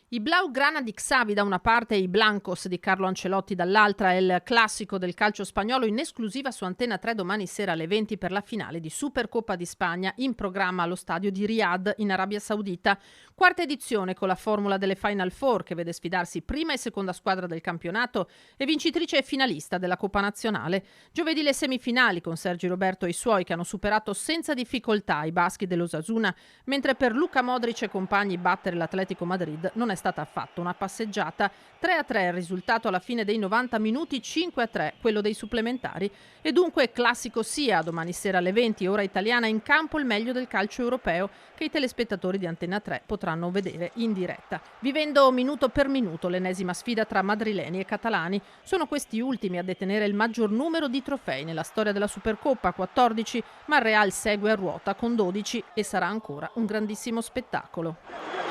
I Blaugrana di Xavi da una parte e i Blancos di Carlo Ancelotti dall'altra è il classico del calcio spagnolo in esclusiva su Antena 3 domani sera alle 20 per la finale di Supercoppa di Spagna in programma allo stadio di Riyadh in Arabia Saudita. Quarta edizione con la formula delle Final Four che vede sfidarsi prima e seconda squadra del campionato e vincitrice e finalista della Coppa Nazionale. Giovedì le semifinali con Sergi Roberto e i suoi che hanno superato senza difficoltà i baschi dell'Osasuna, mentre per Luka Modric e compagni battere l'Atletico Madrid non è stata affatto una passeggiata. 3-3 il risultato alla fine dei 90 minuti, 5-3 quello dei supplementari. E dunque classico sia domani sera alle 20 ora italiana in campo il meglio del calcio europeo che i telespettatori di Antena 3 potranno vedere in diretta. Vivendo minuto per minuto l'ennesima sfida tra madrileni e catalani, sono questi ultimi a detenere il maggior numero di trofei nella storia della Supercoppa, 14, ma il Real segue a ruota con 12 e sarà ancora un grandissimo spettacolo.